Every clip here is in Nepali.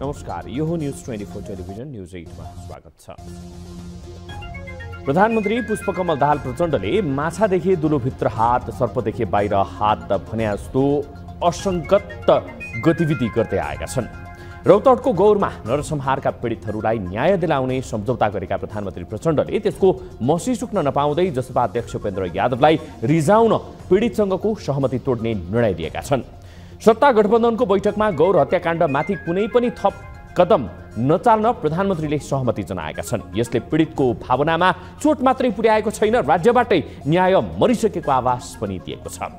नमस्कार, यो हो न्यूज 24 टेलिभिजन न्यूज 8 मा स्वागत छ। प्रधानमन्त्री पुष्पकमल दाहाल प्रचण्डले माछादेखि दुलोभित्र हात, सर्पदेखि बाहिर हात भन्या जस्तो असङ्गत गतिविधि गर्दै आएका छन्। रौतहटको गौरमा नरसंहारका पीडितहरूलाई न्याय दिलाउने सम्झौता गरेका प्रधानमन्त्री प्रचण्डले त्यसको मसी सुक्न नपाउँदै जसपा अध्यक्ष उपेन्द्र यादवलाई रिजाउन पीडितसँगको सहमति तोड्ने निर्णय लिएका छन्। सत्ता गठबन्धनको बैठकमा गौर हत्याकाण्डमाथि कुनै पनि थप कदम नचाल्न प्रधानमन्त्रीले सहमति जनाएका छन्। यसले पीडितको भावनामा चोट मात्रै पुर्याएको छैन, राज्यबाटै न्याय मरिसकेको आभास पनि दिएको छ।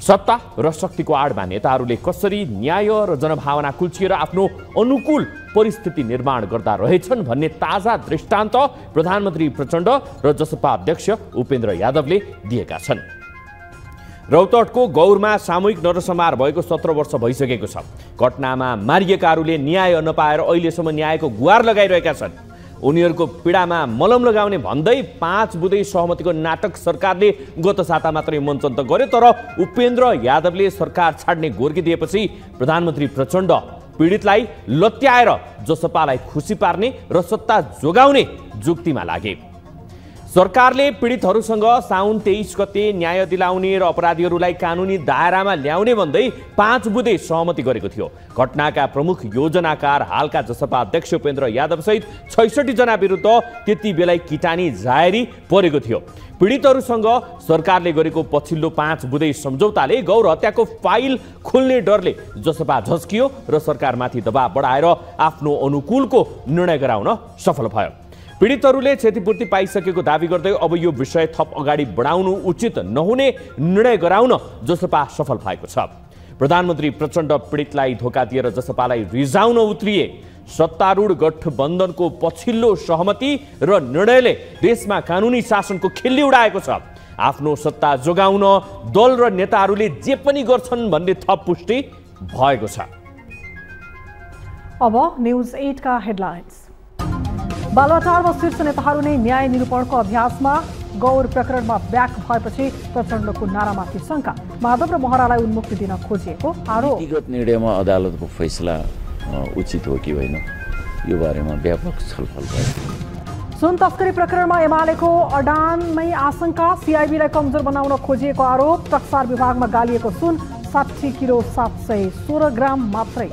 सत्ता र शक्तिको आडमा नेताहरूले कसरी न्याय र जनभावना कुल्चिएर आफ्नो अनुकूल परिस्थिति निर्माण गर्दा रहेछन् भन्ने ताजा दृष्टान्त प्रधानमन्त्री प्रचण्ड र जसपा अध्यक्ष उपेन्द्र यादवले दिएका छन्। रौतहटको गौरमा सामूहिक नरसंहार भएको 17 वर्ष भइसकेको छ। घटनामा मारिएकाहरूले न्याय नपाएर अहिलेसम्म न्यायको गुहार लगाइरहेका छन्। उनीहरूको पीडामा मलम लगाउने भन्दै 5 बुँदे सहमतिको नाटक सरकारले गत साता मात्रै मञ्चन त गर्यो, तर उपेन्द्र यादवले सरकार छाड्ने घोर्की दिएपछि प्रधानमन्त्री प्रचण्ड पीडितलाई लत्याएर जसपालाई खुसी पार्ने र सत्ता जोगाउने जुक्तिमा लागे। सरकारले पीडितहरूसँग साउन 23 गते न्याय दिलाउने र अपराधीहरूलाई कानुनी दायरामा ल्याउने भन्दै 5 बुँदे सहमति गरेको थियो। घटनाका प्रमुख योजनाकार हालका जसपा अध्यक्ष उपेन्द्र यादव सहित 66 जना विरुद्ध त्यति बेलै किटानी जाहेरी परेको थियो। पीडितहरूसँग सरकारले गरेको पछिल्लो 5 बुँदे सम्झौताले गौर हत्याको फाइल खुल्ने डरले जसपा झस्कियो र सरकारमाथि दबाब बढाएर आफ्नो अनुकूलको निर्णय गराउन सफल भयो। पीडितहरूले क्षतिपूर्ति पाइसकेको दावी गर्दै अब यो विषय थप अगाडि बढाउनु उचित नहुने निर्णय गराउन जसपा सफल भएको छ। प्रधानमन्त्री प्रचण्ड पीडितलाई धोका दिएर जसपालाई रिजाउन उत्रिए। सत्तारूढ गठबन्धनको पछिल्लो सहमति र निर्णयले देशमा कानुनी शासनको खिल्ली उडाएको छ। आफ्नो सत्ता जोगाउन दल र नेताहरूले जे पनि गर्छन् भन्ने थप पुष्टि भएको छ। अब न्यूज 8 का हेडलाइन्स। बालुवाटारमा शीर्ष नेताहरू नै न्याय निरूपणको अभ्यासमा। गौर प्रकरणमा ब्याक भएपछि प्रचण्डको नारामाथि शङ्का। माधव र महरालाई उन्मुक्ति दिन खोजिएको आरोप। व्यक्तिगत निर्णयमा अदालतको फैसला उचित हो कि होइन, यो बारेमा व्यापक छलफल भयो। सुन तस्करी प्रकरणमा एमालेको अडानमै आशंका। सीआईबीलाई कमजोर बनाउन खोजिएको आरोप। टक्सार विभागमा गालिएको सुन 60 किलो 716 ग्राम मात्रै।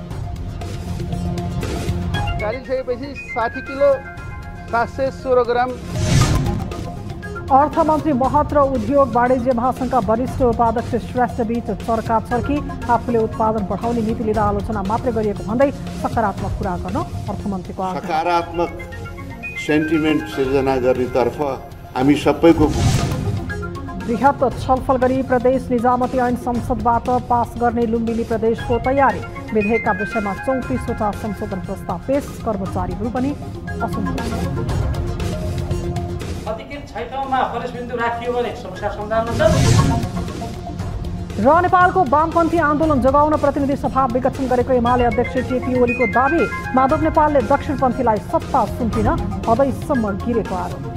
गालिसकेपछि 60 किलो 716 ग्राम। अर्थमन्त्री महत र उद्योग वाणिज्य महासङ्घका वरिष्ठ उपाध्यक्ष श्रेष्ठ बीच चर्काचर्की। आफूले उत्पादन बढाउने नीति लिँदा आलोचना मात्रै गरिएको भन्दै सकारात्मक कुरा गर्न अर्थमन्त्रीको आग्रह। सकारात्मक सेन्टिमेन्ट सिर्जना गर्नेतर्फ हामी सबैको। बृहत छलफल गरी प्रदेश निजामती ऐन संसदबाट पास गर्ने लुम्बिनी प्रदेशको तयारी। विधेयकका विषयमा 34वटा संशोधन प्रस्ताव पेश। कर्मचारीहरू पनि असन्तुष्ट। र नेपालको वामपन्थी आन्दोलन जगाउन प्रतिनिधि सभा विघटन गरेको एमाले अध्यक्ष केपी ओलीको दावी। माधव नेपालले दक्षिणपन्थीलाई सत्ता सुम्पिन हदैसम्म गिरेको आरोप।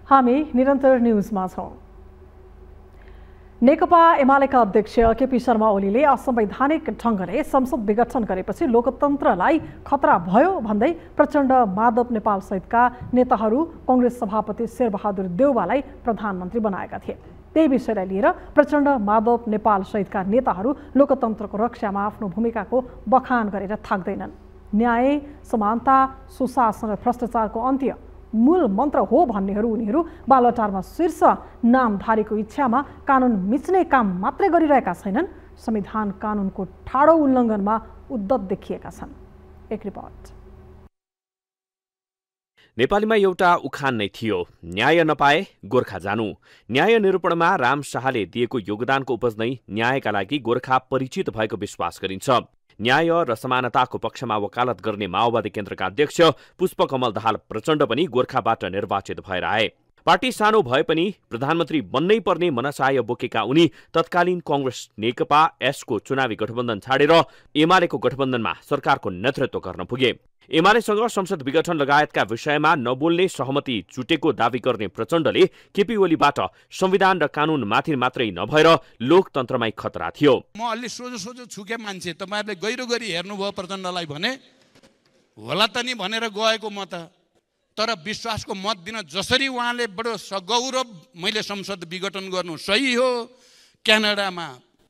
हामी निरन्तर न्यूजमा छौं। नेकपा एमालेका अध्यक्ष केपी शर्मा ओलीले असंवैधानिक ढंगले संसद विघटन गरेपछि लोकतन्त्रलाई खतरा भयो भन्दै प्रचण्ड, माधव नेपाल सहितका नेताहरू कांग्रेस सभापति शेरबहादुर देउवालाई प्रधानमन्त्री बनाएका थिए। त्यही विषयलाई लिएर प्रचण्ड, माधव नेपाल सहितका नेताहरू लोकतन्त्रको रक्षामा आफ्नो भूमिकाको बखान गरेर थाक्दैनन्। न्याय, समानता, सुशासन र भ्रष्टाचारको अन्त्य मूल मन्त्र हो भन्नेहरू उनीहरू बालुवाटारमा शीर्ष नामधारीको इच्छामा कानुन मिच्ने काम मात्रै गरिरहेका छैनन्, संविधान कानुनको ठाडो उल्लङ्घनमा उद्धत देखिएका छन्। एक रिपोर्ट। नेपालीमा एउटा उखान नै थियो, न्याय नपाए गोर्खा जानु। न्याय निरूपणमा राम शाहले दिएको योगदानको उपज नै न्यायका लागि गोर्खा परिचित भएको विश्वास गरिन्छ। न्याय र समानताको पक्षमा वकालत गर्ने माओवादी केन्द्रका अध्यक्ष पुष्पकमल दाहाल प्रचण्ड पनि गोर्खाबाट निर्वाचित भएर आए। पार्टी सानो भए पनि प्रधानमन्त्री बन्नै पर्ने मनसाय बोकेका उनी तत्कालीन कांग्रेस नेकपा एसको चुनावी गठबन्धन छाडेर एमालेको गठबन्धनमा सरकारको नेतृत्व गर्न पुगे। एमालेसँग संसद विघटन लगायतका विषयमा नबोल्ने सहमति जुटेको दावी गर्ने प्रचण्डले केपी ओलीबाट संविधान र कानूनमाथि मात्रै नभएर लोकतन्त्रमै खतरा थियो। म अलि सोझो छुके मान्छे, तपाईहरुले गहिरो गरी हेर्नुभयो प्रचण्डलाई भने होला त नि भनेर गएको म त, तर विश्वासको मत दिन जसरी उहाँले बडो सगौरव मैले संसद विघटन गर्नु सही हो, क्यानाडामा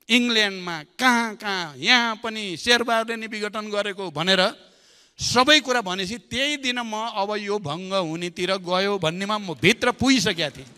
इङ्ल्यान्डमा कहाँ यहाँ पनि शेरबहादुरले नि विघटन गरेको भनेर सबै कुरा भनेपछि त्यही दिन म अब यो भङ्ग हुनेतिर गयो भन्नेमा म भित्र पुगिसकेका थिएँ।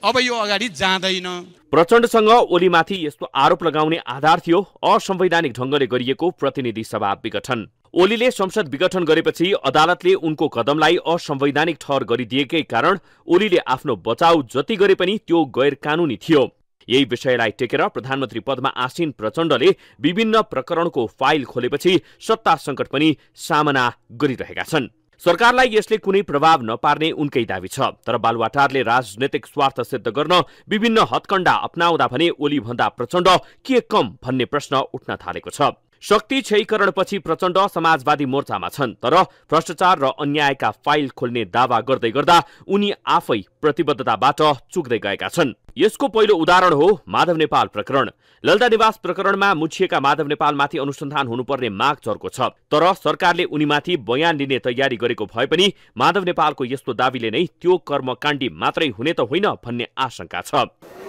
अब यो अगाडि जाँदैन। प्रचण्डसँग ओलीमाथि यस्तो आरोप लगाउने आधार थियो असंवैधानिक ढंगले गरिएको प्रतिनिधि सभा विघटन। ओलीले संसद विघटन गरेपछि अदालतले उनको कदमलाई असंवैधानिक ठहर गरिदिएकै कारण ओलीले आफ्नो बचाउ जति गरे पनि त्यो गैर कानूनी थियो। यही विषयलाई टेकेर प्रधानमन्त्री पदमा आसीन प्रचण्डले विभिन्न प्रकरणको फाइल खोलेपछि सत्ता संकट पनि सामना गरिरहेका छन्। सरकारलाई यसले कुनै प्रभाव नपार्ने उनकै दावी छ, तर बालुवाटारले राजनैतिक स्वार्थ सिद्ध गर्न विभिन्न हत्कण्डा अपनाउँदा भने ओली भन्दा प्रचण्ड के कम भन्ने प्रश्न उठ्न थालेको छ। शक्ति क्षयीकरणपछि प्रचण्ड समाजवादी मोर्चामा छन्, तर भ्रष्टाचार र अन्यायका फाइल खोल्ने दावा गर्दै गर्दा उनी आफै प्रतिबद्धताबाट चुक्दै गएका छन्। यसको पहिलो उदाहरण हो माधव नेपाल प्रकरण। ललिता निवास प्रकरणमा मुछिएका माधव नेपालमाथि अनुसन्धान हुनुपर्ने माग चर्को छ, तर सरकारले उनीमाथि बयान लिने तयारी गरेको भए पनि माधव नेपालको यस्तो दावीले नै त्यो कर्मकाण्डी मात्रै हुने त होइन भन्ने आशंका छ।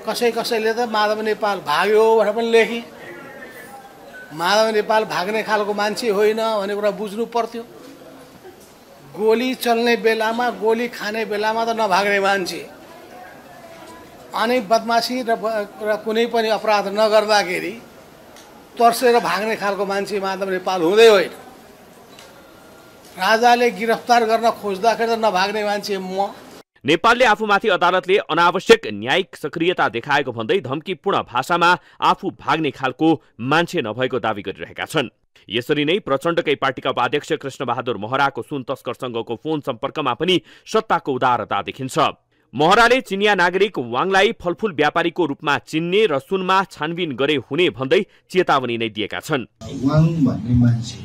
कसैले त माधव नेपाल भाग्यो भनेर पनि लेखी, माधव नेपाल भाग्ने खालको मान्छे होइन भन्ने कुरा बुझ्नु पर्थ्यो। गोली चल्ने बेलामा, गोली खाने बेलामा त नभाग्ने मान्छे, अनि बदमासी र कुनै पनि अपराध नगर्दाखेरि तर्सेर भाग्ने खालको मान्छे माधव नेपाल हुँदै होइन। राजाले गिरफ्तार गर्न खोज्दाखेरि त नभाग्ने मान्छे म। नेपालले आफूमाथि अदालतले अनावश्यक न्यायिक सक्रियता देखाएको भन्दै धम्कीपूर्ण भाषामा आफू भाग्ने खालको मान्छे नभएको दावी गरिरहेका छन्। यसरी नै प्रचण्डकै पार्टीका उपाध्यक्ष कृष्णबहादुर महराको सुन तस्करसँगको फोन सम्पर्कमा पनि सत्ताको उदारता देखिन्छ। महराले चिनिया नागरिक वाङलाई फलफूल व्यापारीको रूपमा चिन्ने र सुनमा छानबिन गरे हुने भन्दै चेतावनी नै दिएका छन्। वाङ भन्ने मान्छे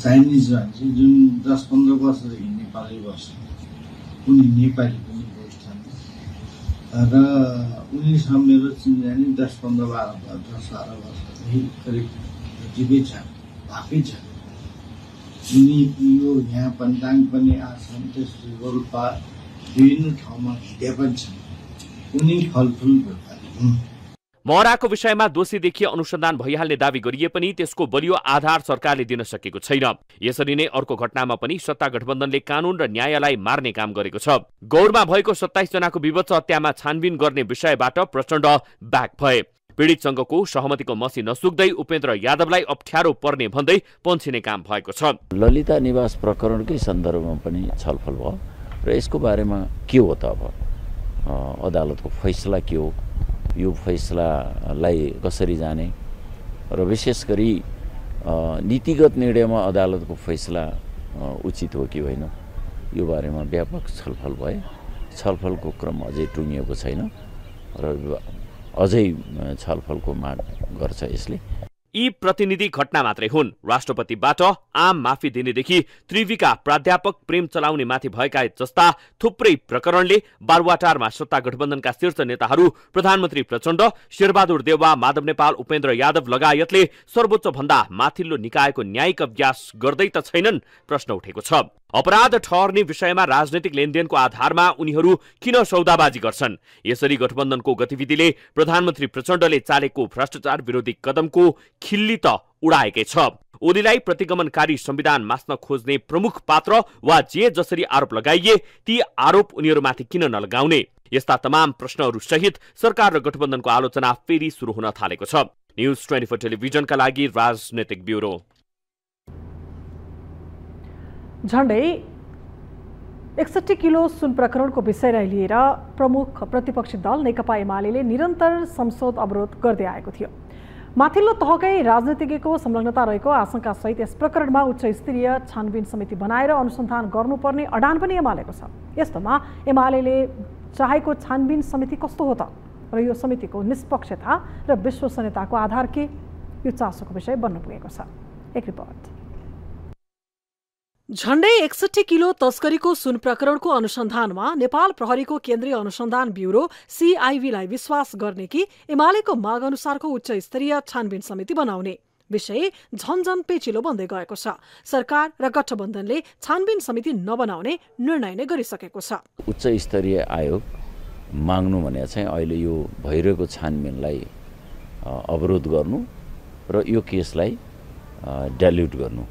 चाइनिज मान्छे जुन 10-15 वर्षदेखि नेपालमै बस्छ, उनी नेपाली पनि बोल्छन् र उनीसँग मेरो चिन्जानी 10-15-12 वर्षदेखि करिब जतिकै छ भएकै छ। उनी यो यहाँ पन्टाङ पनि आछन्, त्यसपछि रोल्पा विभिन्न ठाउँमा हिँडे पनि छन्। उनी फलफुल व्यापारी हुन्। महराको विषयमा दोषी देखिए अनुसन्धान भइहाल्ने दावी गरिए पनि त्यसको बलियो आधार सरकारले दिन सकेको छैन। यसरी नै अर्को घटनामा पनि सत्ता गठबन्धनले कानून र न्यायलाई मार्ने काम गरेको छ। गौरमा भएको 27 जनाको विभत्स हत्यामा छानबिन गर्ने विषयबाट प्रचण्ड ब्याक भए। पीडित संघको सहमतिको मसी नसुक्दै उपेन्द्र यादवलाई अप्ठ्यारो पर्ने भन्दै पन्छिने काम भएको छ। ललिता निवास प्रकरणकै सन्दर्भमा पनि छलफल भयो र यसको बारेमा के हो त अब अदालतको फैसला के हो, यो फैसलालाई कसरी जाने र विशेष गरी नीतिगत निर्णयमा अदालतको फैसला उचित हो कि होइन, यो बारेमा व्यापक छलफल भए। छलफलको क्रम अझै टुङ्गिएको छैन र अझै छलफलको माग गर्छ यसले। यी प्रतिनिधि घटना मात्रै हुन्। राष्ट्रपतिबाट आम माफी दिनेदेखि त्रिवीका प्राध्यापक प्रेम चलाउने माथि भएका जस्ता थुप्रै प्रकरणले बालुवाटारमा सत्ता गठबन्धनका शीर्ष नेताहरू प्रधानमन्त्री प्रचण्ड, शेरबहादुर देउवा, माधव नेपाल, उपेन्द्र यादव लगायतले सर्वोच्च भन्दा माथिल्लो निकायको न्यायिक अभ्यास गर्दै त छैनन् प्रश्न उठेको छ। अपराध ठहर्ने विषयमा राजनैतिक लेनदेनको आधारमा उनीहरू किन सौदाबाजी गर्छन्? यसरी गठबन्धनको गतिविधिले प्रधानमन्त्री प्रचण्डले चालेको भ्रष्टाचार विरोधी कदमको खिल्ली त उडाएकै छ। ओलीलाई प्रतिगमनकारी संविधान मास्न खोज्ने प्रमुख पात्र वा जे जसरी आरोप लगाइए ती आरोप उनीहरूमाथि किन नलगाउने? यस्ता तमाम प्रश्नहरू सहित सरकार र गठबन्धनको आलोचना फेरि सुरु हुन थालेको छ। न्यूज 24 टेलिभिजनका लागि राजनैतिक ब्युरो। झण्डै 61 किलो सुन प्रकरणको विषयलाई लिएर प्रमुख प्रतिपक्षी दल नेकपा एमाले निरन्तर संसद अवरोध गर्दै आएको थियो। माथिल्लो तहकै राजनीतिज्ञको संलग्नता रहेको आशंकासहित यस प्रकरणमा उच्च स्तरीय छानबिन समिति बनाएर अनुसन्धान गर्नुपर्ने अडान पनि एमालेको छ। यस्तोमा एमाले चाहेको छानबिन समिति कस्तो हो त र यो समितिको निष्पक्षता र विश्वसनीयताको आधार के, यो चासोको विषय बन्न पुगेको छ। एक रिपोर्ट। झण्डै 61 किलो तस्करीको सुन प्रकरणको अनुसन्धानमा नेपाल प्रहरीको केन्द्रीय अनुसन्धान ब्युरो CIB-लाई विश्वास गर्ने कि एमालेको माग अनुसारको उच्च स्तरीय छानबिन समिति बनाउने विषय झन्झन पेचिलो बन्दै गएको छ। सरकार र गठबन्धनले छानबिन समिति नबनाउने निर्णय नै गरिसकेको छ। उच्च स्तरीय आयोग माग्नु भने चाहिँ अहिले यो भइरहेको छानबिनलाई अवरोध गर्नु र यो केसलाई डाइल्युट गर्नु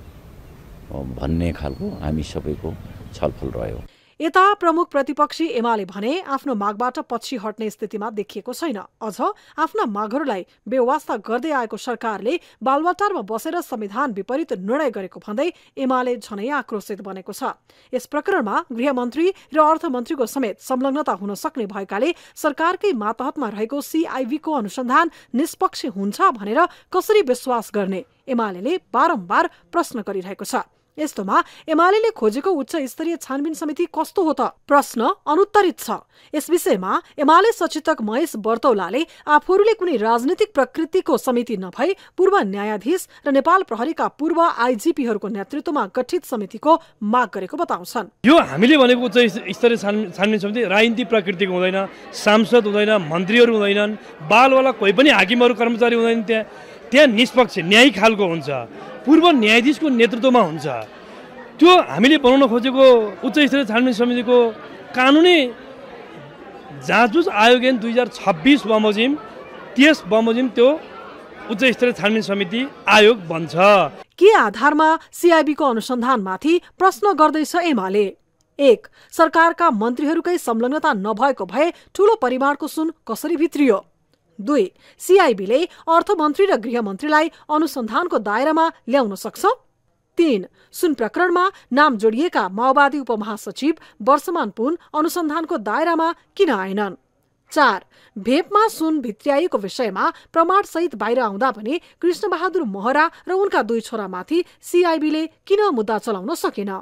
भन्ने खालको हामी सबैको छलफल रह्यो। यता प्रमुख प्रतिपक्षी एमाले भने आफ्नो मागबाट पछि हट्ने स्थितिमा देखिएको छैन। अझ आफ्ना मागहरूलाई बेवास्ता गर्दै आएको सरकारले बालुवाटारमा बसेर संविधान विपरीत निर्णय गरेको भन्दै एमाले झनै आक्रोशित बनेको छ। यस प्रकरणमा गृहमन्त्री र अर्थमन्त्रीको समेत संलग्नता हुन सक्ने भएकाले सरकारकै मातहतमा रहेको CIB-को अनुसन्धान निष्पक्ष हुन्छ भनेर कसरी विश्वास गर्ने एमाले बारम्बार प्रश्न गरिरहेको छ। यस्तोमा एमाले खोजेको उच्च स्तरीय छानबिन समिति कस्तो हो त प्रश्न अनुत्तरित छ। यस विषयमा एमाले सचेतक महेश बर्तौलाले आफूहरूले कुनै राजनीतिक प्रकृतिको समिति नभई पूर्व न्यायाधीश र नेपाल प्रहरीका पूर्व IGP-हरूको नेतृत्वमा गठित समितिको माग गरेको बताउँछन्। यो हामीले भनेको उच्च स्तरीय छानबिन समिति राजनीतिक प्रकृतिको हुँदैन, सांसद हुँदैन, मन्त्रीहरू हुँदैनन्, बालवाला कोही पनि हाकिमहरू कर्मचारी हुँदैन। त्यहाँ निष्पक्ष न्यायिक खालको हुन्छ, पूर्व न्यायाधीशको नेतृत्वमा हुन्छ। त्यो हामीले बनाउन खोजेको उच्च स्तरीय छानबिन समितिको कानुनी जाँचबुझ आयोग 2026 बमोजिम त्यस बमोजिम त्यो उच्च स्तरीय छानबिन समिति आयोग बन्छ। के आधारमा CIB-को अनुसन्धानमाथि प्रश्न गर्दैछ एमाले? 1. सरकारका मन्त्रीहरूकै संलग्नता नभएको भए ठूलो परिमाणको सुन कसरी भित्रियो? 2. CIB-ले अर्थमन्त्री र गृहमन्त्रीलाई अनुसन्धानको दायरामा ल्याउन सक्छ? 3. सुन प्रकरणमा नाम जोडिएका माओवादी उपमहासचिव वर्षमान पुन अनुसन्धानको दायरामा किन आएनन्? 4. भेपमा सुन भित्र्याएको विषयमा प्रमाणसहित बाहिर आउँदा पनि कृष्णबहादुर महरा र उनका 2 छोरामाथि CIB-ले किन मुद्दा चलाउन सकेन?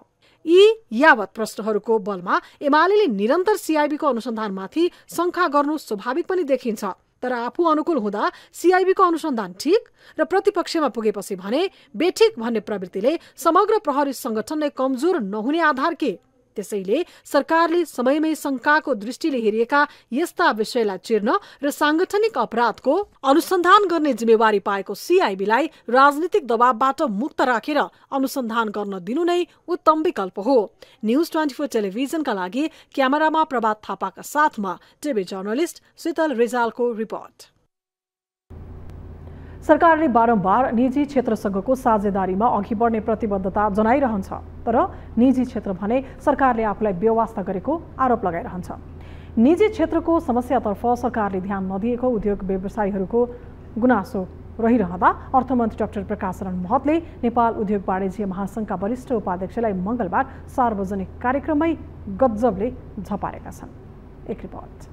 यी यावत प्रश्नहरूको बलमा एमाले निरन्तर CIB-को अनुसन्धानमाथि शंका गर्नु स्वाभाविक पनि देखिन्छ। तर आफू अनुकूल हुँदा CIB-को अनुसन्धान ठिक र प्रतिपक्षमा पुगेपछि भने बेठिक भन्ने प्रवृत्तिले समग्र प्रहरी संगठन नै कमजोर नहुने आधार के? त्यसैले सरकारले समयमै शंकाको दृष्टिले हेरिएका यस्ता विषयलाई चिर्न र सांगठनिक अपराधको अनुसन्धान गर्ने जिम्मेवारी पाएको CIB-लाई राजनीतिक दबावबाट मुक्त राखेर अनुसन्धान गर्न दिनु नै उत्तम विकल्प हो। न्यूज 24 टेलिभिजनका लागि क्यामेरामा प्रभात थापाका साथमा टिभी जर्नलिस्ट शीतल रिजालको रिपोर्ट। सरकारले बारम्बार निजी क्षेत्रसँगको साझेदारीमा अघि बढ्ने प्रतिबद्धता जनाइरहन्छ, तर निजी क्षेत्र भने सरकारले आफूलाई बेवास्ता गरेको आरोप लगाइरहन्छ। निजी क्षेत्रको समस्यातर्फ सरकारले ध्यान नदिएको उद्योग व्यवसायीहरूको गुनासो रहिरहँदा अर्थमन्त्री डाक्टर प्रकाश शरण महतले नेपाल उद्योग वाणिज्य महासंघका वरिष्ठ उपाध्यक्षलाई मंगलबार सार्वजनिक कार्यक्रममै गजबले झपारेका छन्। एक रिपोर्ट।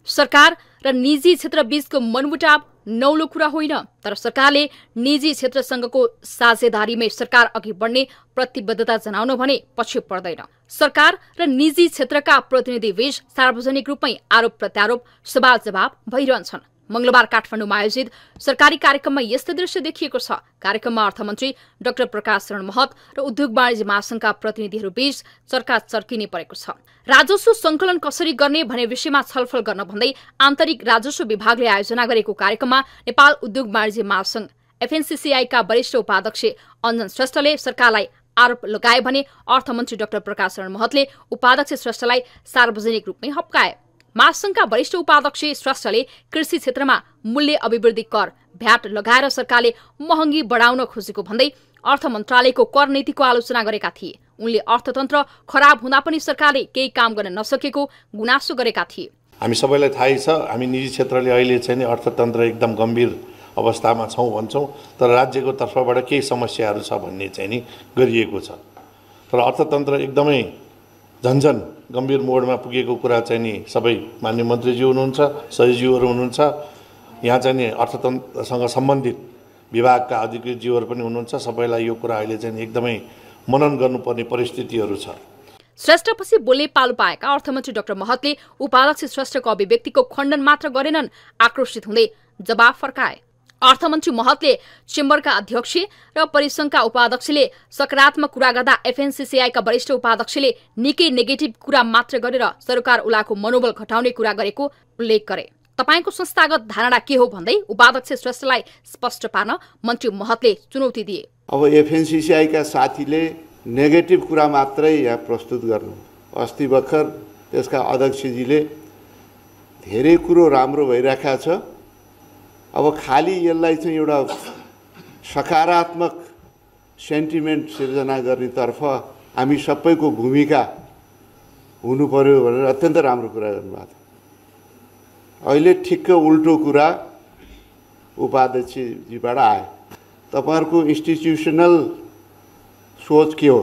सरकार र निजी क्षेत्र बीचको मनमुटाव नौलो कुरा होइन, तर सरकारले निजी क्षेत्रसँगको साझेदारीमै सरकार अघि बढ्ने प्रतिबद्धता जनाउनु भने पछि पर्दैन। सरकार र निजी क्षेत्रका प्रतिनिधि बीच सार्वजनिक रूपमै आरोप प्रत्यारोप सवाल जवाब भइरहन्छन्। मंगलबार काठमाडौँमा आयोजित सरकारी कार्यक्रममा यस्तो दृश्य देखिएको छ। कार्यक्रममा अर्थमन्त्री डाक्टर प्रकाश शरण महत र उद्योग वाणिज्य महासंघका प्रतिनिधिहरू बीच चर्का चर्किने परेको छ। राजस्व संकलन कसरी गर्ने भन्ने विषयमा छलफल गर्न भन्दै आन्तरिक राजस्व विभागले आयोजना गरेको कार्यक्रममा नेपाल उद्योग वाणिज्य महासंघ FNCCI-का वरिष्ठ उपाध्यक्ष अञ्जन श्रेष्ठले सरकारलाई आरोप लगाए भने अर्थमन्त्री डाक्टर प्रकाश शरण महतले उपाध्यक्ष श्रेष्ठलाई सार्वजनिक रूपमै हप्काए। महासंघका वरिष्ठ उपाध्यक्ष श्रेष्ठले कृषि क्षेत्रमा मूल्य अभिवृद्धि कर भ्याट लगाएर सरकारले महँगी बढाउन खोजेको भन्दै अर्थ मन्त्रालयको कर नीतिको आलोचना गरेका थिए। उनले अर्थतन्त्र खराब हुँदा पनि सरकारले केही काम गर्न नसकेको गुनासो गरेका थिए। हामी सबैलाई थाहै छ, हामी निजी क्षेत्रले अहिले चाहिँ अर्थतन्त्र एकदम गम्भीर अवस्थामा छौं भन्छौं, तर राज्यको तर्फबाट केही समस्याहरू छ भन्ने चाहिँ नि गरिएको छ। तर अर्थतन्त्र एकदमै झन्झन गम्भीर मोडमा पुगेको कुरा चाहिँ नि सबै माननीय मन्त्रीज्यू हुनुहुन्छ, सचिवज्यूहरू हुनुहुन्छ, यहाँ चाहिँ नि अर्थतन्त्रसँग सम्बन्धित विभागका अधिकृतज्यूहरू पनि हुनुहुन्छ। सबैलाई यो कुरा अहिले चाहिँ एकदमै मनन गर्नुपर्ने परिस्थितिहरू छ। श्रेष्ठपछि बोल्ने पालो पाएका अर्थमन्त्री डाक्टर महतले उपाध्यक्ष श्रेष्ठको अभिव्यक्तिको खण्डन मात्र गरेनन्, आक्रोशित हुँदै जवाफ फर्काए। अर्थमन्त्री महतले चेम्बरका अध्यक्ष र परिसंघका उपाध्यक्षले सकारात्मक कुरा गर्दा एफएनसीसीआईका वरिष्ठ उपाध्यक्षले निकै नेगेटिभ कुरा मात्र गरेर सरकार उलाको मनोबल घटाउने कुरा गरेको उल्लेख गरे। तपाईको संस्थागत धारणा के हो भन्दै उपाध्यक्ष श्रेष्ठलाई स्पष्ट पार्न मन्त्री महतले चुनौती दिए। अब एफएनसीसीआईका साथीले नेगेटिभ कुरा मात्रै यहाँ प्रस्तुत गर्नु, अस्ति भर्खर त्यसका अध्यक्षजीले धेरै कुरो राम्रो भइरहेको छ, अब खाली यसलाई चाहिँ एउटा सकारात्मक सेन्टिमेन्ट सिर्जना गर्नेतर्फ हामी सबैको भूमिका हुनु पर्यो भनेर अत्यन्त राम्रो कुरा गर्नुभएको थियो। अहिले ठिक्क उल्टो कुरा उपाध्यक्षजीबाट आयो। तपाईहरुको इन्स्टिट्युसनल सोच के हो,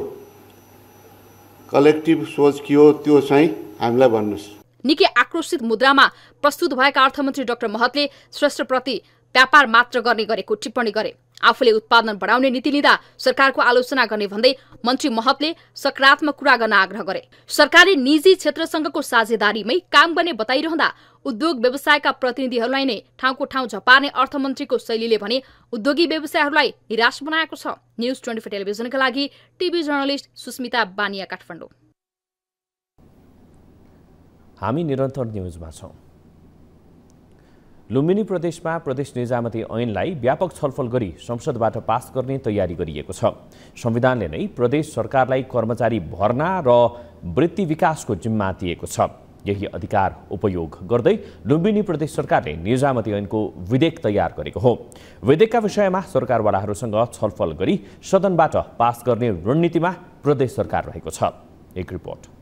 कलेक्टिभ सोच के हो, त्यो चाहिँ हामीलाई भन्नुस्। निकै आक्रोशित मुद्रामा प्रस्तुत भएका अर्थमन्त्री डाक्टर महतले श्रेष्ठप्रति व्यापार मात्र गर्ने गरेको टिप्पणी गरे। आफूले उत्पादन बढाउने नीति लिँदा सरकारको आलोचना गर्ने भन्दै मन्त्री महतले सकारात्मक कुरा गर्न आग्रह गरे। सरकारले निजी क्षेत्रसँगको साझेदारीमै काम गर्ने बताइरहँदा उद्योग व्यवसायका प्रतिनिधिहरूलाई नै ठाउँको ठाउँ झपार्ने अर्थमन्त्रीको शैलीले भने उद्योगी व्यवसायहरूलाई निराश बनाएको छ। न्यूज 24 टेलिभिजनका लागि टिभी जर्नलिस्ट सुस्मिता बानिया, काठमाडौँ। हामी निरन्तर न्यूजमा छौं। लुम्बिनी प्रदेशमा प्रदेश निजामती ऐनलाई व्यापक छलफल गरी संसदबाट पास गर्ने तयारी गरिएको छ। संविधानले नै प्रदेश सरकारलाई कर्मचारी भर्ना र वृत्ति विकासको जिम्मा दिएको छ। यही अधिकार उपयोग गर्दै लुम्बिनी प्रदेश सरकारले निजामती ऐनको विधेयक तयार गरेको हो। विधेयकका विषयमा सरकारवालाहरूसँग छलफल गरी सदनबाट पास गर्ने रणनीतिमा प्रदेश सरकार रहेको छ। एक रिपोर्ट।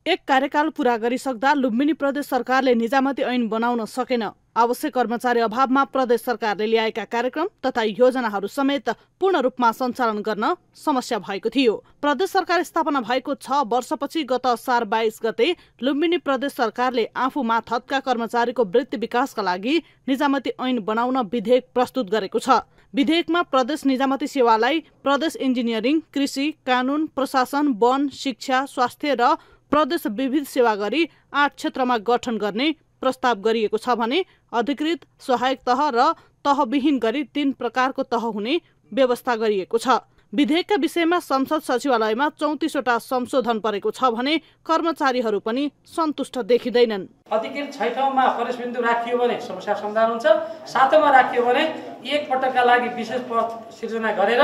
एक कार्यकाल पूरा गरिसक्दा लुम्बिनी प्रदेश सरकारले निजामती ऐन बनाउन सकेन। आवश्यक कर्मचारी अभावमा प्रदेश सरकारले ल्याएका कार्यक्रम तथा योजनाहरू समेत पूर्ण रूपमा सञ्चालन गर्न समस्या भएको थियो। प्रदेश सरकार स्थापना भएको 6 वर्षपछि गत असार 22 गते लुम्बिनी प्रदेश सरकारले आफू माथतका कर्मचारीको वृत्ति विकासका लागि निजामती ऐन बनाउन विधेयक प्रस्तुत गरेको छ। विधेयकमा प्रदेश निजामती सेवालाई प्रदेश इन्जिनियरिङ, कृषि, कानून, प्रशासन, वन, शिक्षा, स्वास्थ्य र प्रदेश विविध सेवा गरी 8 क्षेत्रमा गठन गर्ने प्रस्ताव गरिएको छ भने अधिकृत, सहायक तह र तहविहीन गरी 3 प्रकारको तह हुने व्यवस्था गरिएको छ। विधेयकका विषयमा संसद सचिवालयमा 34 वटा संशोधन परेको छ भने कर्मचारीहरू पनि सन्तुष्ट देखिँदैनन्। अधिकृत 6 ठाउँमा प्रवेश बिन्दु राखियो भने समस्या समाधान हुन्छ, 7 मा राखियो भने एक पटकका लागि विशेष पद सिर्जना गरेर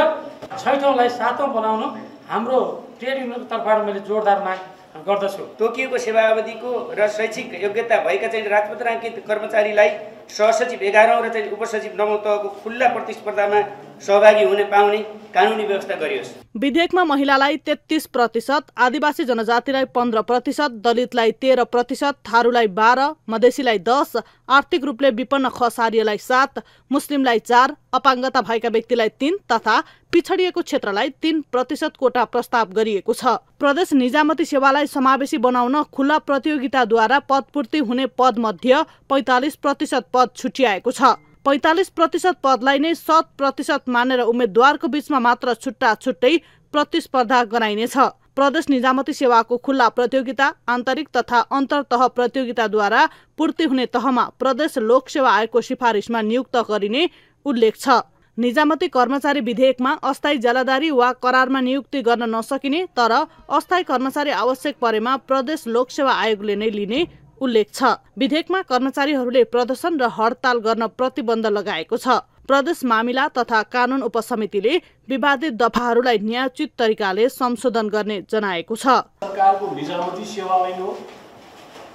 6 ठाउँलाई 7 मा बनाउनु हाम्रो ट्रेड युनियनको तर्फबाट मैले जोरदार माग गर्दछु। तोकिएको सेवा अवधिको र शैक्षिक योग्यता भएका चाहिँ राजपत्राङ्कित कर्मचारीलाई सहसचिव 11औं र चाहिँ उपसचिव 9औं तहको खुल्ला प्रतिस्पर्धामा सहभागी हुन पाउने कानुनी व्यवस्था गरियोस्। विधेयकमा महिलालाई 33%, आदिवासी जनजातिलाई 15%, दलितलाई 13%, थारूलाई 12%, मधेसीलाई 10%, आर्थिक रूपले विपन्न खसारियालाई 7%, मुस्लिमलाई 4%, अपाङ्गता भएका व्यक्तिलाई 3% तथा पिछडिएको क्षेत्रलाई 3% कोटा प्रस्ताव गरिएको छ। प्रदेश निजामती सेवालाई समावेशी बनाउन खुल्ला प्रतियोगिताद्वारा पदपूर्ति हुने पद मध्ये 45% पद छुट्याएको छ। 45% पदलाई नै 100% मानेर उम्मेद्वारको बीचमा मात्र छुट्टा छुट्टै प्रतिस्पर्धा गराइनेछ। प्रदेश निजामती सेवाको खुल्ला प्रतियोगिता, आन्तरिक तथा अन्तर्तह प्रतियोगिताद्वारा पूर्ति हुने तहमा प्रदेश लोकसेवा आयोगको सिफारिसमा नियुक्त गरिने उल्लेख छ। निजामती कर्मचारी विधेयकमा अस्थायी जलादारी वा करारमा नियुक्ति गर्न नसकिने तर अस्थायी कर्मचारी आवश्यक परेमा प्रदेश लोकसेवा आयोगले नै लिने उल्लेख छ। विधेयकमा कर्मचारीहरूले प्रदर्शन र हडताल गर्न प्रतिबन्ध लगाएको छ। प्रदेश मामिला तथा कानून उपसमितिले विवादित दफाहरूलाई न्यायोचित तरिकाले संशोधन गर्ने जनाएको छ। सरकारको निजामती सेवा ऐन हो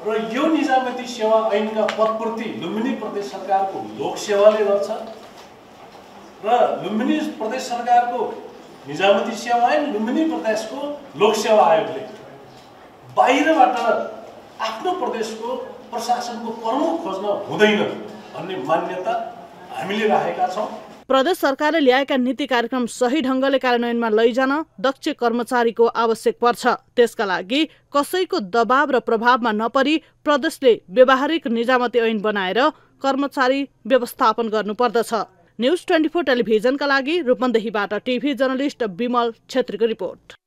र यो निजामती सेवा ऐनका पदपूर्ति लुम्बिनी प्रदेश सरकारको लोकसेवाले गर्छ र लुम्बिनी प्रदेश सरकारको निजामती सेवा ऐन लुम्बिनी प्रदेशको लोकसेवा आयोगले बाहिरबाट आफ्नो प्रदेशको प्रशासनको प्रमुख खोज्न हुँदैन भन्ने मान्यता हामीले राखेका छौँ प्रदेश सरकारले ल्याएका नीति कार्यक्रम सही ढंगले कार्यान्वयनमा लैजान दक्ष कर्मचारीको आवश्यक पर्छ। त्यसका लागि कसैको दबाव र प्रभावमा नपरी प्रदेशले व्यावहारिक निजामती ऐन बनाएर कर्मचारी व्यवस्थापन गर्नुपर्दछ। न्यूज 24 टेलिभिजनका लागि रूपन्देहीबाट टिभी जर्नलिस्ट विमल छेत्रीको रिपोर्ट।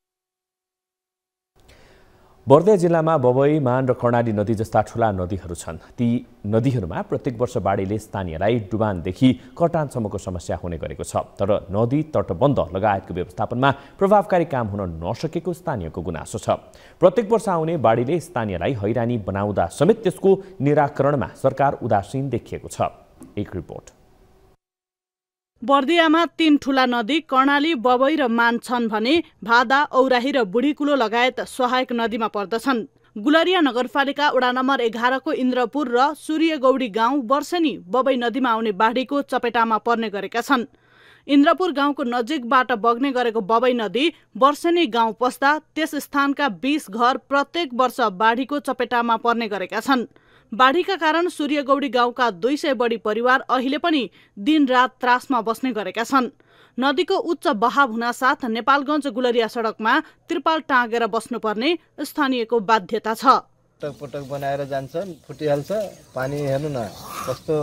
बर्दिया जिल्लामा बबई, मान र कर्णाली नदी जस्ता ठूला नदीहरू छन्। ती नदीहरूमा प्रत्येक वर्ष बाढीले स्थानीयलाई डुबानदेखि कटानसम्मको समस्या हुने गरेको छ। तर नदी तटबन्ध लगायतको व्यवस्थापनमा प्रभावकारी काम हुन नसकेको स्थानीयको गुनासो छ। प्रत्येक वर्ष आउने बाढीले स्थानीयलाई हैरानी बनाउँदा समेत त्यसको निराकरणमा सरकार उदासीन देखिएको छ। एक रिपोर्ट। बर्दियामा 3 ठूला नदी कर्णाली, बबई र मान छन् भने भादा, औराही र बुढीकुलो लगायत सहायक नदीमा पर्दछन्। गुलरिया नगरपालिका वडा नम्बर 11 को इन्द्रपुर र सूर्यगौडी गाउँ वर्षेनी बबई नदीमा आउने बाढीको चपेटामा पर्ने गरेका छन्। इन्द्रपुर गाउँको नजिकबाट बग्ने गरेको बबई नदी वर्षेनी गाउँ पस्दा त्यस स्थानका 20 घर प्रत्येक वर्ष बाढीको चपेटामा पर्ने गरेका छन्। बाढीका कारण सूर्यगौडी गाउँका 200 बढी परिवार अहिले पनि दिनरात त्रासमा बस्ने गरेका छन्। नदीको उच्च बहाव हुनासाथ नेपालगञ्ज गुलरिया सडकमा त्रिपाल टाँगेर बस्नुपर्ने स्थानीयको बाध्यता छ। पटक बनाएर जान्छ, फुटिहाल्छ। पानी हेर्नु न कस्तो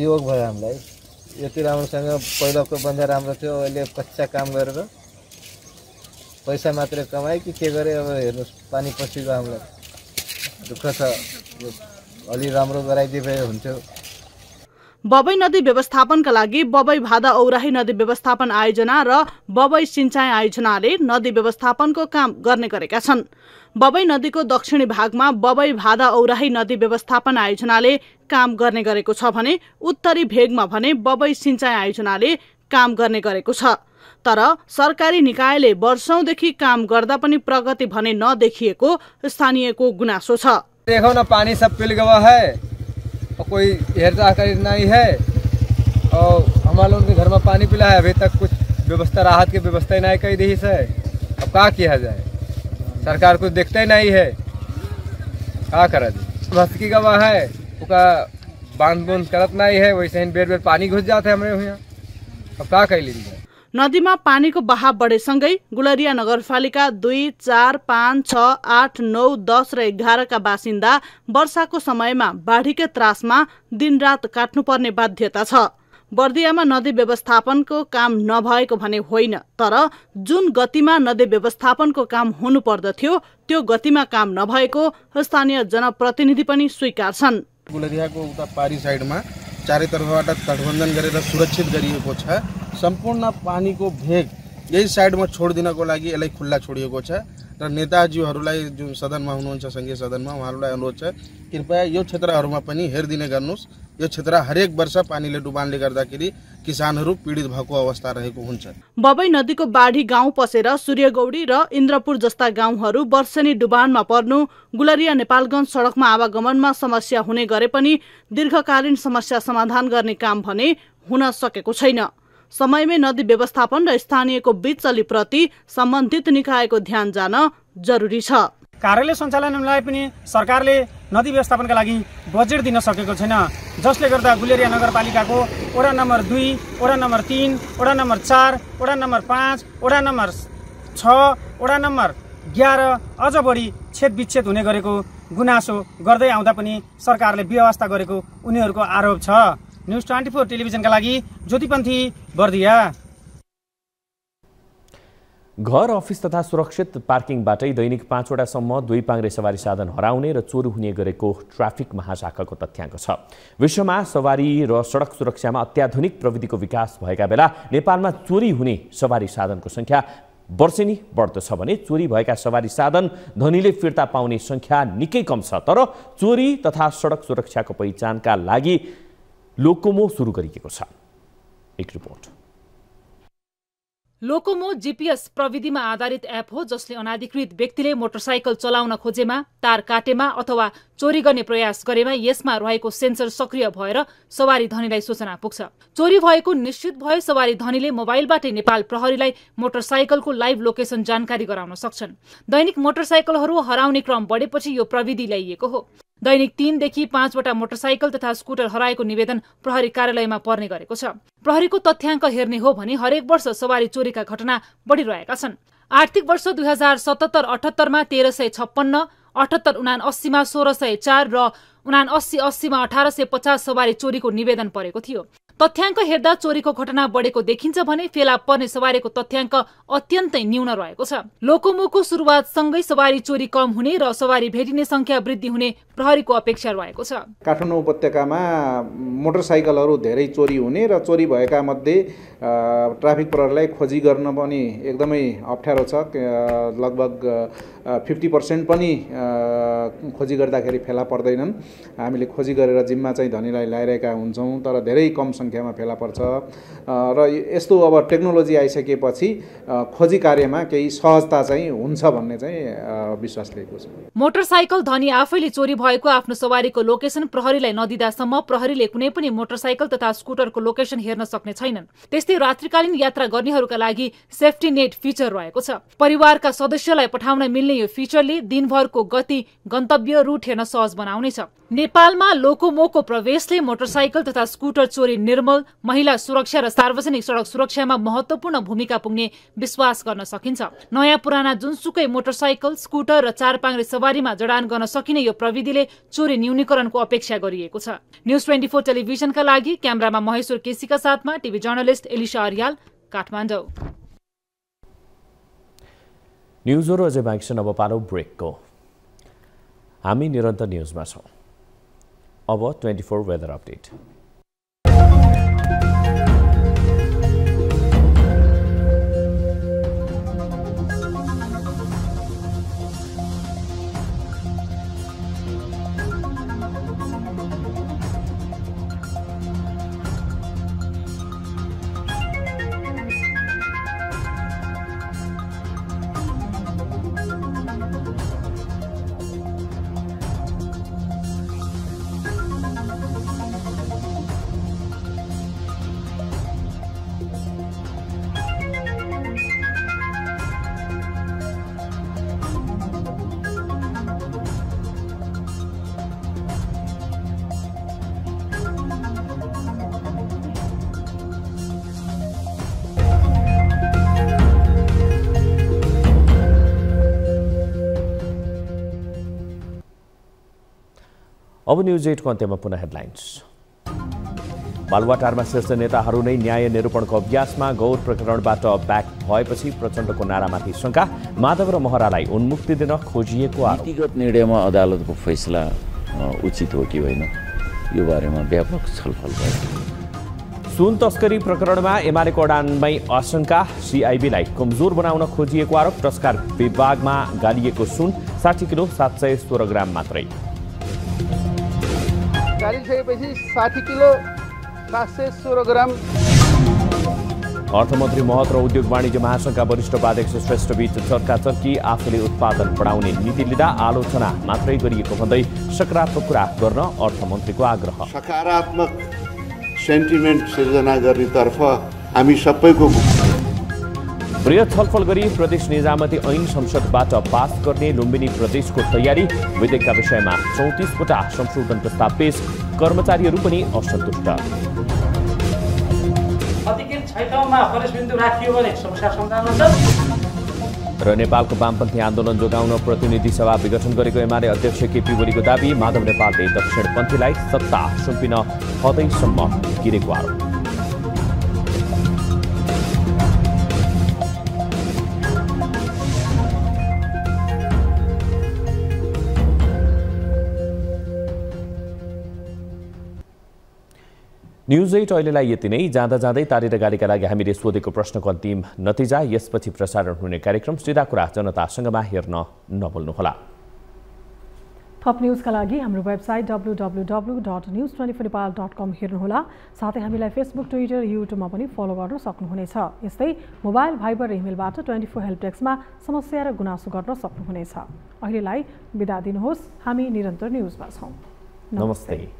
वियोग भयो हामीलाई। यति राम्रोसँग पहिलाको बन्दा राम्रो थियो, अहिले कच्चा काम गरेर पैसा मात्रै कमाए कि के गरे। अब हेर्नुहोस् पानी पसिगयो, हामीलाई दुःख छ। अलि राम्रो गराइदिए भए हुन्थ्यो। बबई नदी व्यवस्थापनका लागि बबई भादा औराही नदी व्यवस्थापन आयोजना र बबई सिंचाई आयोजनाले नदी व्यवस्थापनको काम गर्ने गरेका छन्। बबई नदीको दक्षिणी भागमा बबई भादा औराही नदी व्यवस्थापन आयोजनाले काम गर्ने गरेको छ भने उत्तरी भेगमा भने बबई सिंचाई आयोजनाले काम गर्ने गरेको छ। तर सरकारी निकायले वर्षौंदेखि काम गर्दा पनि प्रगति भने नदेखिएको स्थानीयको गुनासो छ। देखो न पानी सब पिल गया है और कोई हेरचाह नहीं है और हमारे लोगों के घर में पानी पिला है। अभी तक कुछ व्यवस्था राहत की व्यवस्था ही नहीं कही दी है। अब क्या किया जाए, सरकार कुछ देखते ही नहीं है, क्या करा जाए। भस्की गवा है उसका बांध बूंद करत नहीं है, वैसे ही बेर बेर पानी घुस जाते हमारे यहाँ। अब क्या कह लीजिए। नदीमा पानीको बहाव बढेसँगै गुलरिया नगरपालिका 2, 4, 5, 6, 8, 9, 10 र 11 का बासिन्दा वर्षाको समयमा बाढीकै त्रासमा दिनरात काट्नुपर्ने बाध्यता छ। बर्दियामा नदी व्यवस्थापनको काम नभएको भने होइन, तर जुन गतिमा नदी व्यवस्थापनको काम हुनुपर्दथ्यो त्यो गतिमा काम नभएको स्थानीय जनप्रतिनिधि पनि स्वीकार छन्। गुलरियाको उता पारी साइडमा चारैतर्फबाट तटबन्धन गरेर सुरक्षित गरिएको छ। सम्पूर्ण पानीको भेग यही साइडमा छोडिदिनको लागि यसलाई खुल्ला छोडिएको छ र नेताजीहरूलाई जुन सदनमा हुनुहुन्छ संघीय सदनमा उहाँहरूलाई अनुरोध छ, कृपया यो क्षेत्रहरूमा पनि हेरदिने गर्नुहोस्। यो क्षेत्र हरेक वर्ष पानीले डुबानले गर्दाखेरि किसानहरू पीडित भएको अवस्था रहेको हुन्छ। बबई नदीको बाढी गाउँ पसेर सूर्यगौडी र इन्द्रपुर जस्ता गाउँहरू वर्षेनी डुबानमा पर्नु, गुलरिया नेपालगञ्ज सडकमा आवागमनमा समस्या हुने गरे पनि दीर्घकालीन समस्या समाधान गर्ने काम भने हुन सकेको छैन। समयमै नदी व्यवस्थापन र स्थानीयको बिचलीप्रति सम्बन्धित निकायको ध्यान जान जरुरी छ। कार्यालय सञ्चालनलाई पनि सरकारले नदी व्यवस्थापनका लागि बजेट दिन सकेको छैन, जसले गर्दा गुलेरिया नगरपालिकाको वडा नम्बर 2, वडा नम्बर 3, वडा नम्बर 4, वडा नम्बर 5, वडा नम्बर 6, वडा नम्बर 11 अझ बढी छेदविच्छेद हुने गरेको गुनासो गर्दै आउँदा पनि सरकारले व्यवस्था गरेको उनीहरूको आरोप छ। न्यूज 24 टेलिभिजनका लागि ज्योतिपन्थी, बर्दिया। घर, अफिस तथा सुरक्षित पार्किङबाटै दैनिक 5 वटासम्म 2 पाङ्ग्रे सवारी साधन हराउने र चोरी हुने गरेको ट्राफिक महाशाखाको तथ्याङ्क छ। विश्वमा सवारी र सडक सुरक्षामा अत्याधुनिक प्रविधिको विकास भएका बेला नेपालमा चोरी हुने सवारी साधनको संख्या वर्षेनी बढ्दो छ भने चोरी भएका सवारी साधन धनीले फिर्ता पाउने संख्या निकै कम छ। तर चोरी तथा सडक सुरक्षाको पहिचानका लागि लोकोमो सुरु गरिएको छ। एक रिपोर्ट। लोकोमो जीपीएस प्रविधिमा आधारित एप हो, जसले अनाधिकृत व्यक्तिले मोटरसाइकल चलाउन खोजेमा, तार काटेमा अथवा चोरी गर्ने प्रयास गरेमा यसमा रहेको सेन्सर सक्रिय भएर सवारी धनीलाई सूचना पुग्छ। चोरी भएको निश्चित भए सवारी धनीले मोबाइलबाटै नेपाल प्रहरीलाई मोटरसाइकलको लाइभ लोकेसन जानकारी गराउन सक्छन्। दैनिक मोटरसाइकलहरू हराउने क्रम बढेपछि यो प्रविधि ल्याइएको हो। दैनिक 3 देखि 5 वटा मोटरसाइकल तथा स्कुटर हराएको निवेदन प्रहरी कार्यालयमा पर्ने गरेको छ। प्रहरीको तथ्याङ्क हेर्ने हो भने हरेक वर्ष सवारी चोरीका घटना बढिरहेका छन्। आर्थिक वर्ष 2077-78 मा 1356, 78-79 मा 1604 र 79-80 मा 1850 सवारी चोरीको निवेदन परेको थियो। तथ्याङ्क हेर्दा चोरीको घटना बढेको देखिन्छ भने फेला पर्ने सवारीको तथ्याङ्क अत्यन्तै न्यून रहेको छ। लोकोमोको सुरुवातसँगै सवारी चोरी कम हुने र सवारी भेटिने संख्या वृद्धि हुने प्रहरीको अपेक्षा रहेको छ। काठमाडौँ उपत्यकामा मोटरसाइकलहरू धेरै चोरी हुने र चोरी भएका मध्ये ट्राफिक प्रहरीलाई खोजी गर्न पनि एकदमै अप्ठ्यारो छ। लगभग 50% पनि खोजी गर्दाखेरि फेला पर्दैनन्। हामीले खोजी गरेर जिम्मा चाहिँ धनीलाई ल्याइरहेका हुन्छौँ, तर धेरै कम संख्यामा फेला पर्छ। र यस्तो अब टेक्नोलोजी आइसकेपछि खोजी कार्यमा केही सहजता चाहिँ हुन्छ भन्ने चाहिँ विश्वास लिएको छ। मोटरसाइकल धनी आफैले चोरी भएको आफ्नो सवारीको लोकेसन प्रहरीलाई नदिँदासम्म प्रहरीले कुनै पनि मोटरसाइकल तथा स्कुटरको लोकेसन हेर्न सक्ने छैनन्। त्यस्तै रात्रिकालीन यात्रा गर्नेहरूका लागि सेफ्टी नेट फिचर रहेको छ। परिवारका सदस्यलाई पठाउन मिल्ने यो फिचरले दिनभरको गति, गन्तव्य, रुट हेर्न सहज बनाउनेछ। नेपालमा लोकोमोको प्रवेशले मोटरसाइकल तथा स्कुटर चोरी निर्मूल, महिला सुरक्षा र सार्वजनिक सडक सुरक्षामा महत्वपूर्ण भूमिका पुग्ने विश्वास गर्न सकिन्छ। नयाँ पुराना जुनसुकै मोटरसाइकल, स्कुटर र चारपाङ्ग्रे सवारीमा जडान गर्न सकिने यो प्रविधिले चोरी न्यूनीकरणको अपेक्षा गरिएको छ। न्युज 24 टेलिभिजनका लागि क्यामेरामा महेश्वर केसीका साथमा टिभी जर्नलिस्ट एलिसा अर्याल, काठमाडौँ। न्युजहरू अझै बाँकी छन्, अब पालो ब्रेकको। हामी निरन्तर न्युजमा छौँ। अब 24 वेदर अपडेट। अब न्युज 8 को अन्त्यमा पुनः हेडलाइन्स। बालुवाटारमा शीर्ष नेताहरू नै न्याय निरूपणको अभ्यासमा, गौर प्रकरणबाट ब्याक भएपछि प्रचण्डको नारामाथि शंका, माधव र महरालाई उन्मुक्ति दिन खोजिएको आरोप। नीतिगत निर्णयमा अदालतको फैसला उचित हो कि होइन यो बारेमा व्यापक छलफल भयो। सुन तस्करी प्रकरणमा एमालेको अडानमै आशंका, सीआईबीलाई कमजोर बनाउन खोजिएको आरोप। पुरस्कार विभागमा गालिएको सुन 60 किलो 716 ग्राम मात्रै। गालिसकेपछि 60 किलो 716 ग्राम। अर्थमन्त्री महत र उद्योग वाणिज्य महासंघका वरिष्ठ उपाध्यक्ष श्रेष्ठ बीच चर्काचर्की, आफूले उत्पादन बढाउने नीति लिँदा आलोचना मात्रै गरिएको भन्दै सकारात्मक कुरा गर्न अर्थमन्त्रीको आग्रह। सकारात्मक सेन्टिमेन्ट सिर्जना गर्नेतर्फ हामी सबैको बृहत छलफल गरी प्रदेश निजामती ऐन संसदबाट पास गर्ने लुम्बिनी प्रदेशको तयारी। विधेयकका विषयमा 34 वटा संशोधन प्रस्ताव पेश, कर्मचारीहरू पनि असन्तुष्ट। अधिकृत छैटौँमा फरेस्ट बिन्दु राखियो भने समस्या समाधान हुन्छ। र नेपालको वामपन्थी आन्दोलन जोगाउन प्रतिनिधि सभा विघटन गरेको एमाले अध्यक्ष केपी ओलीको दाबी। माधव नेपालले दक्षिणपन्थीलाई सत्ता सुम्पिन हदैसम्म गिरेको आरोप। न्युज 8 अहिलेलाई यति नै। जाँदा जाँदै तारी र गालीका लागि हामीले सोधेको प्रश्नको अन्तिम नतिजा, यसपछि प्रसारण हुने कार्यक्रम सिधा कुरा जनतासँगमा हेर्न नभुल्नुहोला। थप न्युजका लागि हाम्रो वेबसाइट www.news24nepal.com हेर्नुहोला। साथै हामीलाई फेसबुक, ट्विटर, युट्युबमा पनि फलो गर्न सक्नुहुनेछ। यस्तै मोबाइल, भाइबर र इमेलबाट 24 हेल्प डेस्कमा समस्या र गुनासो गर्न सक्नुहुनेछ। अहिलेलाई बिदा दिनुहोस्। हामी निरन्तर न्युजमा छौँ। नमस्ते।